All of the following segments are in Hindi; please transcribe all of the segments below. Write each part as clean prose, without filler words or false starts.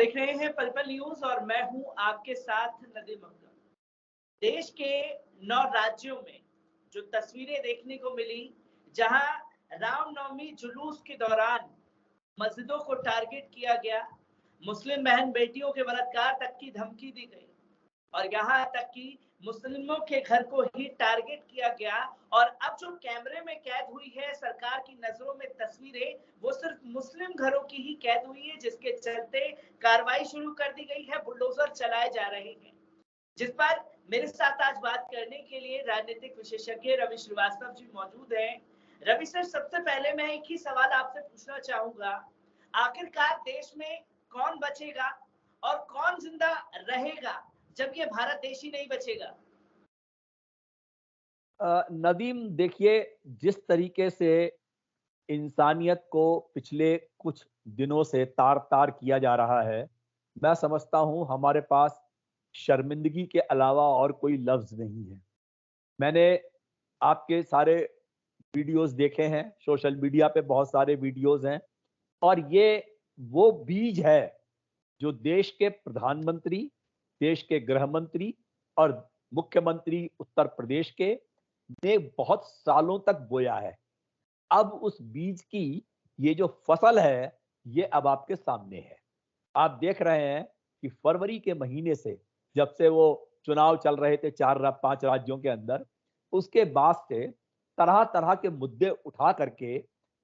देख रहे हैं पल पल न्यूज और मैं हूं आपके साथ नदीम अख्तर। देश के 9 राज्यों में जो तस्वीरें देखने को मिली, जहां रामनवमी जुलूस के दौरान मस्जिदों को टारगेट किया गया, मुस्लिम बहन बेटियों के बलात्कार तक की धमकी दी गई और यहाँ तक कि मुस्लिमों के घर को ही टारगेट किया गया। और अब जो कैमरे में कैद हुई है सरकार की नजरों में तस्वीरें, वो सिर्फ मुस्लिम घरों की ही कैद हुई है, जिसके चलते कार्रवाई शुरू कर दी गई है, बुलडोजर चलाए जा रहे हैं। जिस पर मेरे साथ आज बात करने के लिए राजनीतिक विशेषज्ञ रवि श्रीवास्तव जी मौजूद हैं। रवि सर, सबसे पहले मैं एक ही सवाल आपसे पूछना चाहूंगा, आखिरकार देश में कौन बचेगा और कौन जिंदा रहेगा जब ये भारत देश ही नहीं बचेगा? नदीम, देखिए, जिस तरीके से इंसानियत को पिछले कुछ दिनों से तार तार किया जा रहा है, मैं समझता हूं हमारे पास शर्मिंदगी के अलावा और कोई लफ्ज नहीं है। मैंने आपके सारे वीडियोस देखे हैं, सोशल मीडिया पे बहुत सारे वीडियोस हैं, और ये वो बीज है जो देश के प्रधानमंत्री, देश के गृह मंत्री और मुख्यमंत्री उत्तर प्रदेश के ने बहुत सालों तक बोया है। अब उस बीज की ये जो फसल है, ये अब आपके सामने है। आप देख रहे हैं कि फरवरी के महीने से, जब से वो चुनाव चल रहे थे 4-5 राज्यों के अंदर, उसके बाद से तरह तरह के मुद्दे उठा करके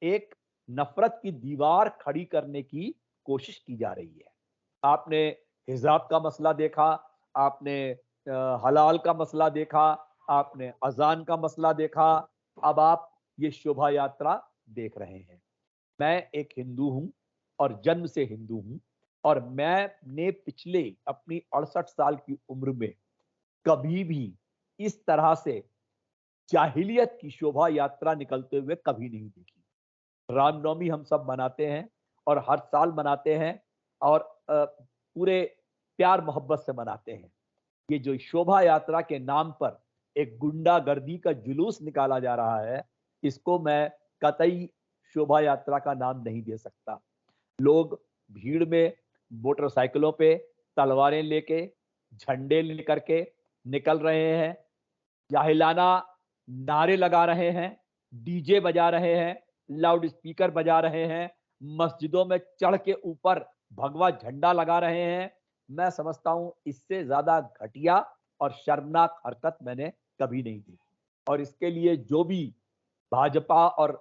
एक नफरत की दीवार खड़ी करने की कोशिश की जा रही है। आपने हिजाब का मसला देखा, आपने हलाल का मसला देखा, आपने अजान का मसला देखा, अब आप ये शोभा यात्रा देख रहे हैं। मैं एक हिंदू हूं और जन्म से हिंदू हूं, और मैंने पिछले अपनी 68 साल की उम्र में कभी भी इस तरह से जाहिलियत की शोभा यात्रा निकलते हुए कभी नहीं देखी। रामनवमी हम सब मनाते हैं और हर साल मनाते हैं, और पूरे प्यार मोहब्बत से मनाते हैं। ये जो शोभा यात्रा के नाम पर एक गुंडागर्दी का जुलूस निकाला जा रहा है, इसको मैं कतई शोभा यात्रा का नाम नहीं दे सकता। लोग भीड़ में मोटरसाइकिलों पे तलवारें लेके, झंडे लेकर के निकल रहे हैं, जाहिलाना नारे लगा रहे हैं, डीजे बजा रहे हैं, लाउड स्पीकर बजा रहे हैं, मस्जिदों में चढ़ के ऊपर भगवा झंडा लगा रहे हैं। मैं समझता हूं इससे ज्यादा घटिया और शर्मनाक हरकत मैंने कभी नहीं देखी। और इसके लिए जो भी भाजपा और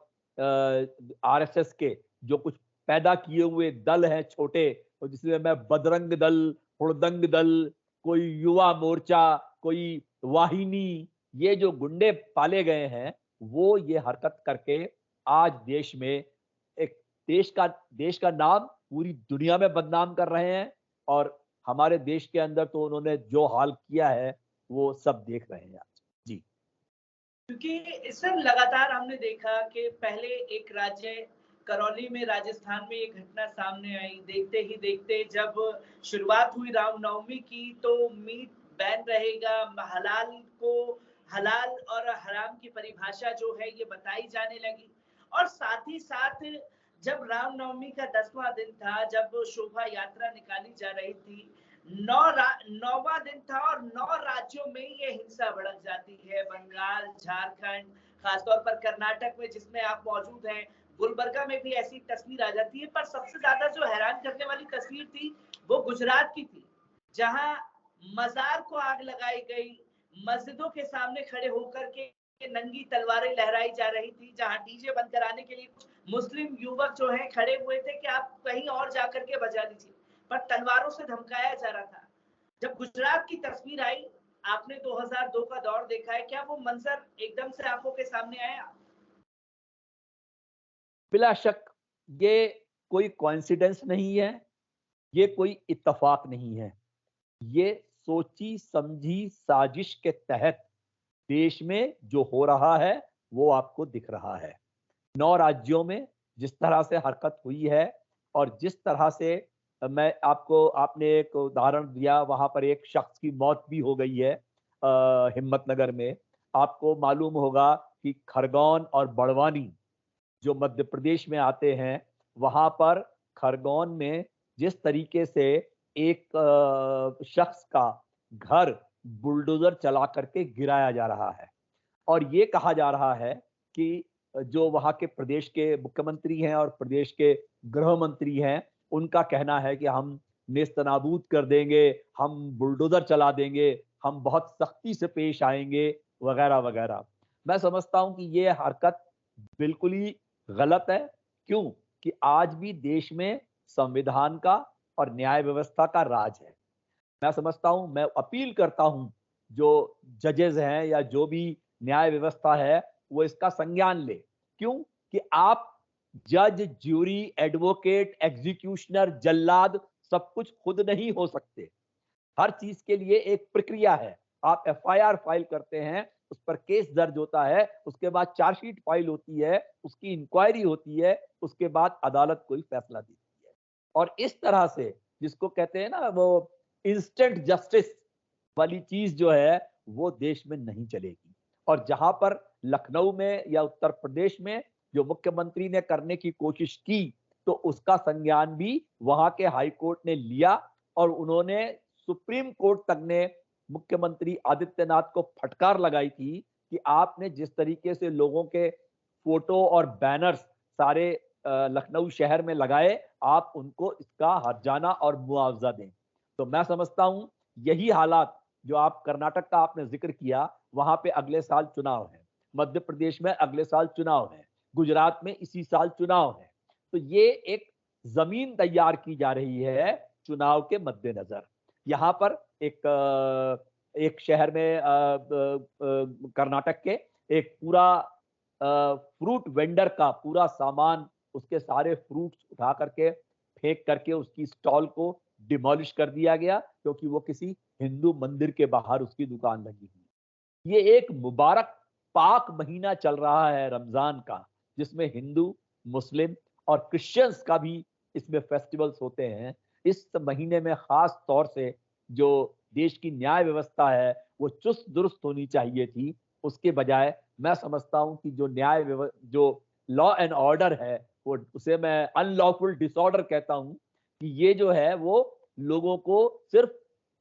आरएसएस के जो कुछ पैदा किए हुए दल हैं छोटे, तो जिसमें मैं बजरंग दल, हुड़दंग दल, कोई युवा मोर्चा, कोई वाहिनी, ये जो गुंडे पाले गए हैं, वो ये हरकत करके आज देश में एक देश का नाम पूरी दुनिया में बदनाम कर रहे हैं। और हमारे देश के अंदर तो उन्होंने जो हाल किया है वो सब देख रहे हैं आज। जी, क्योंकि इससे लगातार हमने देखा कि पहले एक राज्य करौली में, राजस्थान में एक घटना सामने आई, देखते ही देखते जब शुरुआत हुई रामनवमी की, तो मीट बैन रहेगा, हलाल को, हलाल और हराम की परिभाषा जो है ये बताई जाने लगी। और साथ ही साथ जब रामनवमी का 10वां दिन था, जब शोभा यात्रा निकाली जा रही थी, 9वां दिन था और 9 राज्यों में ये हिंसा भड़क जाती है। बंगाल, झारखंड, खासतौर पर कर्नाटक में जिसमें आप मौजूद हैं, गुलबर्गा में भी ऐसी तस्वीर आ जाती है। पर सबसे ज्यादा जो हैरान करने वाली तस्वीर थी वो गुजरात की थी, जहां मजार को आग लगाई गई, मस्जिदों के सामने खड़े होकर के नंगी तलवारें लहराई जा रही थी, जहां डीजे बंद कराने के लिए कुछ मुस्लिम युवक जो है खड़े हुए थे कि आप कहीं और जाकर के बजा लीजिए, पर तलवारों से धमकाया जा रहा था। जब गुजरात की तस्वीर आई, आपने 2002 का दौर देखा है, क्या वो मंजर एकदम से आंखों के सामने आया? बिला शक ये कोई कोइंसिडेंस नहीं है, ये कोई इत्तेफाक नहीं है। ये सोची समझी साजिश के तहत देश में जो हो रहा है वो आपको दिख रहा है। 9 राज्यों में जिस तरह से हरकत हुई है, और जिस तरह से मैं आपको, आपने एक उदाहरण दिया, वहां पर एक शख्स की मौत भी हो गई है हिम्मतनगर में। आपको मालूम होगा कि खरगोन और बड़वानी जो मध्य प्रदेश में आते हैं, वहां पर खरगोन में जिस तरीके से एक शख्स का घर बुलडोजर चला करके गिराया जा रहा है और ये कहा जा रहा है कि जो वहाँ के प्रदेश के मुख्यमंत्री हैं और प्रदेश के गृह मंत्री हैं, उनका कहना है कि हम नेस्तनाबूद कर देंगे, हम बुलडोजर चला देंगे, हम बहुत सख्ती से पेश आएंगे, वगैरह वगैरह। मैं समझता हूं कि ये हरकत बिल्कुल ही गलत है। क्यों? कि आज भी देश में संविधान का और न्याय व्यवस्था का राज है। मैं समझता हूं, मैं अपील करता हूं जो जजेस हैं या जो भी न्याय व्यवस्था है वो इसका संज्ञान ले। क्यों? कि आप जज, ज्यूरी, एडवोकेट, एग्जीक्यूशनर, जल्लाद सब कुछ खुद नहीं हो सकते। हर चीज के लिए एक प्रक्रिया है। आप एफआईआर फाइल करते हैं, उस पर केस दर्ज होता है, उसके बाद चार्जशीट फाइल होती है, उसकी इंक्वायरी होती है, उसके बाद अदालत कोई फैसला देती है। और इस तरह से जिसको कहते हैं ना वो इंस्टेंट जस्टिस वाली चीज जो है वो देश में नहीं चलेगी। और जहां पर लखनऊ में या उत्तर प्रदेश में जो मुख्यमंत्री ने करने की कोशिश की तो उसका संज्ञान भी वहां के हाई कोर्ट ने लिया और उन्होंने सुप्रीम कोर्ट तक ने मुख्यमंत्री आदित्यनाथ को फटकार लगाई थी कि आपने जिस तरीके से लोगों के फोटो और बैनर्स सारे लखनऊ शहर में लगाए, आप उनको इसका हर्जाना और मुआवजा दें। तो मैं समझता हूं यही हालात जो आप कर्नाटक का आपने जिक्र किया, वहां पे अगले साल चुनाव है, मध्य प्रदेश में अगले साल चुनाव है, गुजरात में इसी साल चुनाव है। तो ये एक जमीन तैयार की जा रही है चुनाव के मद्देनजर। यहाँ पर एक शहर में कर्नाटक के एक पूरा फ्रूट वेंडर का पूरा सामान, उसके सारे फ्रूट्स उठा करके फेंक करके उसकी स्टॉल को डिमोलिश कर दिया गया क्योंकि वो किसी हिंदू मंदिर के बाहर उसकी दुकान लगी हुई। ये एक मुबारक पाक महीना चल रहा है रमजान का, जिसमें हिंदू, मुस्लिम और क्रिश्चियंस का भी इसमें फेस्टिवल्स होते हैं। इस महीने में खास तौर से जो देश की न्याय व्यवस्था है वो चुस्त दुरुस्त होनी चाहिए थी। उसके बजाय मैं समझता हूं कि जो लॉ एंड ऑर्डर है वो, उसे मैं अनलॉफुल डिसऑर्डर कहता हूं कि ये जो है वो लोगों को सिर्फ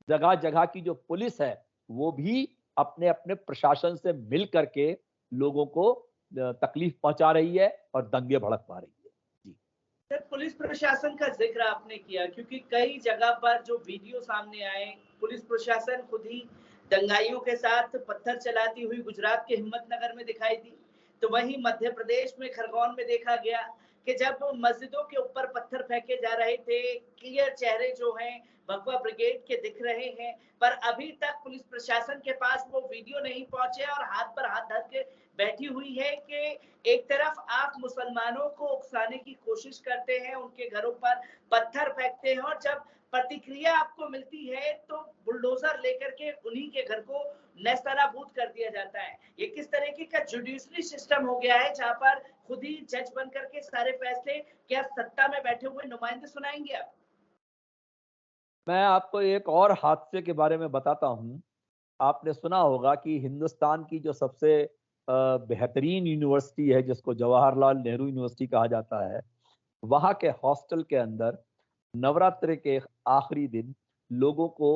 जगह जगह की जो पुलिस है वो भी अपने अपने प्रशासन से मिल करके लोगों को तकलीफ पहुंचा रही है और दंगे भड़क पा रही है। जी सर, पुलिस प्रशासन का जिक्र आपने किया क्योंकि कई जगह पर जो वीडियो सामने आए, पुलिस प्रशासन खुद ही दंगाइयों के साथ पत्थर चलाती हुई गुजरात के हिम्मतनगर में दिखाई दी। तो वहीं मध्य प्रदेश में खरगोन में देखा गया कि जब मस्जिदों के ऊपर पत्थर फेंके जा रहे थे, क्लियर चेहरे जो हैं भगवा ब्रिगेड के दिख रहे हैं, पर अभी तक पुलिस प्रशासन के पास वो वीडियो नहीं पहुंचे और हाथ पर हाथ धर के बैठी हुई है कि एक तरफ आप मुसलमानों को उकसाने की कोशिश करते हैं, उनके घरों पर पत्थर फेंकते हैं और जब प्रतिक्रिया आपको मिलती है तो बुलडोजर लेकर के उन्हीं के घर को नेस्तनाबूद कर दिया जाता है। ये किस तरीके का जुडिशरी सिस्टम हो गया है जहां पर खुद ही जज बन करके सारे फैसले क्या सत्ता में बैठे हुए नुमाइंदे सुनाएंगे आप? मैं आपको एक और हादसे के बारे में बताता हूं। आपने सुना होगा कि हिंदुस्तान की जो सबसे बेहतरीन यूनिवर्सिटी है जिसको जवाहरलाल नेहरू यूनिवर्सिटी कहा जाता है, वहाँ के हॉस्टल के अंदर नवरात्रि के आखिरी दिन लोगों को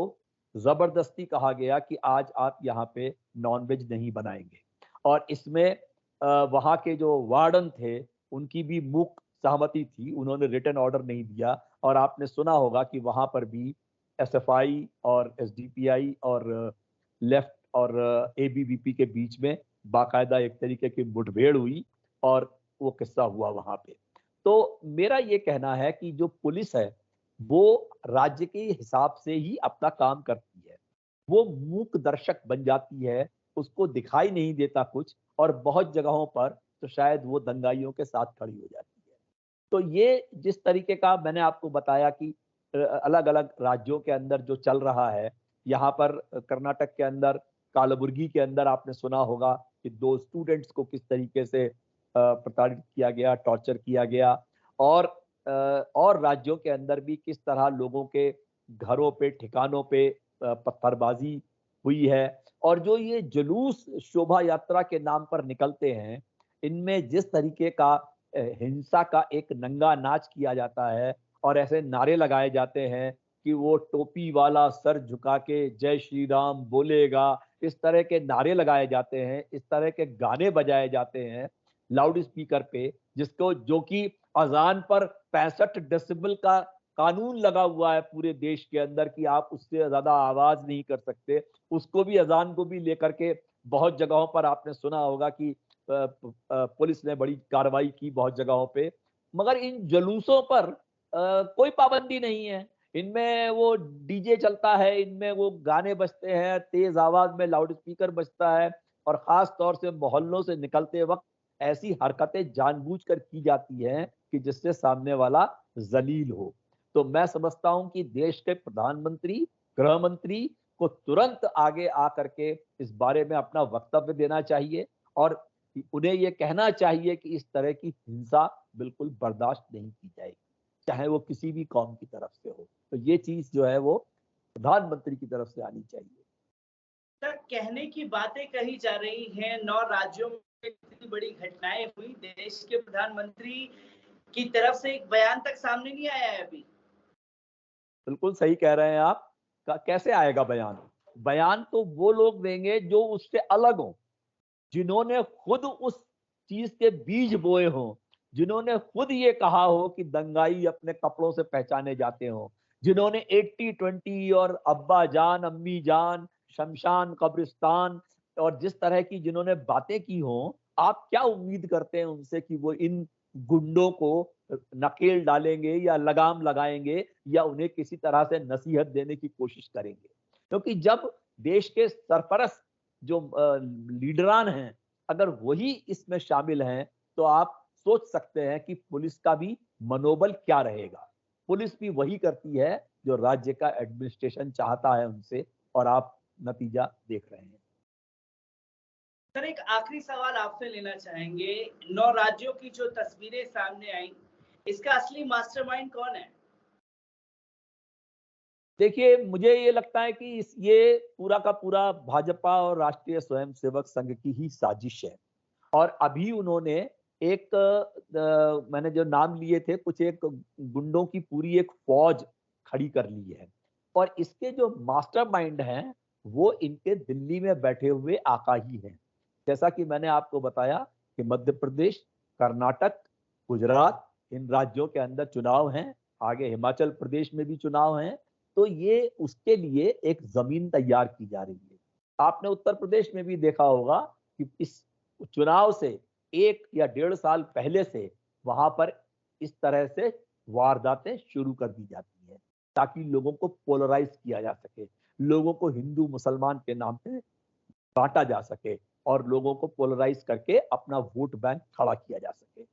जबरदस्ती कहा गया कि आज आप यहाँ पे नॉनवेज नहीं बनाएंगे। और इसमें वहाँ के जो वार्डन थे उनकी भी मूक सहमति थी, उन्होंने रिटन ऑर्डर नहीं दिया। और आपने सुना होगा कि वहाँ पर भी एसएफआई और एसडीपीआई और लेफ्ट और एबीवीपी के बीच में बाकायदा एक तरीके की मुठभेड़ हुई और वो किस्सा हुआ वहाँ पे। तो मेरा ये कहना है कि जो पुलिस है वो राज्य के हिसाब से ही अपना काम करती है। वो मूक दर्शक बन जाती है, उसको दिखाई नहीं देता कुछ, और बहुत जगहों पर तो शायद वो दंगाइयों के साथ खड़ी हो जाती है। तो ये जिस तरीके का मैंने आपको बताया कि अलग अलग राज्यों के अंदर जो चल रहा है, यहाँ पर कर्नाटक के अंदर कालबुर्गी के अंदर आपने सुना होगा कि 2 स्टूडेंट्स को किस तरीके से प्रताड़ित किया गया, टॉर्चर किया गया। और और राज्यों के अंदर भी किस तरह लोगों के घरों पे, ठिकानों पे पत्थरबाजी हुई है। और जो ये जुलूस शोभा यात्रा के नाम पर निकलते हैं, इनमें जिस तरीके का हिंसा का एक नंगा नाच किया जाता है, और ऐसे नारे लगाए जाते हैं कि वो टोपी वाला सर झुका के जय श्री राम बोलेगा, इस तरह के नारे लगाए जाते हैं, इस तरह के गाने बजाए जाते हैं लाउड स्पीकर पे, जिसको जो कि अजान पर 65 डेसिबल का कानून लगा हुआ है पूरे देश के अंदर कि आप उससे ज्यादा आवाज नहीं कर सकते। उसको भी, अजान को भी लेकर के बहुत जगहों पर आपने सुना होगा कि पुलिस ने बड़ी कार्रवाई की बहुत जगहों पे। मगर इन जुलूसों पर कोई पाबंदी नहीं है। इनमें वो डीजे चलता है, इनमें वो गाने बजते हैं, तेज आवाज में लाउड स्पीकर बजता है, और खास तौर से मोहल्लों से निकलते वक्त ऐसी हरकतें जानबूझकर की जाती हैं कि जिससे सामने वाला जलील हो। तो मैं समझता हूं कि देश के प्रधानमंत्री, गृह मंत्री को तुरंत आगे आकर के इस बारे में अपना वक्तव्य देना चाहिए, और उन्हें ये कहना चाहिए कि इस तरह की हिंसा बिल्कुल बर्दाश्त नहीं की जाएगी, चाहे वो किसी भी कौम की तरफ से हो। तो ये चीज जो है वो प्रधानमंत्री की तरफ से आनी चाहिए। सर, कहने की बातें कही जा रही हैं, 9 राज्यों में इतनी बड़ी घटनाएं हुई, देश के प्रधानमंत्री की तरफ से एक बयान तक सामने नहीं आया है अभी। बिल्कुल सही कह रहे हैं आप। कैसे आएगा बयान? बयान तो वो लोग देंगे जो उससे अलग हो, जिन्होंने खुद उस चीज के बीज बोए हों, जिन्होंने खुद ये कहा हो कि दंगाई अपने कपड़ों से पहचाने जाते हों, जिन्होंने 80-20 और अब्बा जान, अम्मी जान, शमशान, कब्रिस्तान और जिस तरह की जिन्होंने बातें की हों, आप क्या उम्मीद करते हैं उनसे कि वो इन गुंडों को नकेल डालेंगे या लगाम लगाएंगे या उन्हें किसी तरह से नसीहत देने की कोशिश करेंगे? क्योंकि जब देश के सरपरस्त जो लीडरान हैं, अगर वही इसमें शामिल हैं, तो आप सोच सकते हैं कि पुलिस का भी मनोबल क्या रहेगा। पुलिस भी वही करती है जो राज्य का एडमिनिस्ट्रेशन चाहता है उनसे, और आप नतीजा देख रहे हैं। सर, एक आखिरी सवाल आपसे लेना चाहेंगे, 9 राज्यों की जो तस्वीरें सामने आई, इसका असली मास्टरमाइंड कौन है? देखिए, मुझे ये लगता है कि ये पूरा का पूरा भाजपा और राष्ट्रीय स्वयंसेवक संघ की ही साजिश है। और अभी उन्होंने एक मैंने जो नाम लिए थे, कुछ एक गुंडों की पूरी एक फौज खड़ी कर ली है, और इसके जो मास्टरमाइंड हैं वो इनके दिल्ली में बैठे हुए आका ही हैं। जैसा कि मैंने आपको बताया कि मध्य प्रदेश, कर्नाटक, गुजरात, इन राज्यों के अंदर चुनाव हैं, आगे हिमाचल प्रदेश में भी चुनाव हैं। तो ये उसके लिए एक जमीन तैयार की जा रही है। आपने उत्तर प्रदेश में भी देखा होगा कि इस चुनाव से 1 या 1.5 साल पहले से वहां पर इस तरह से वारदातें शुरू कर दी जाती हैं, ताकि लोगों को पोलराइज किया जा सके, लोगों को हिंदू मुसलमान के नाम पे बांटा जा सके, और लोगों को पोलराइज करके अपना वोट बैंक खड़ा किया जा सके।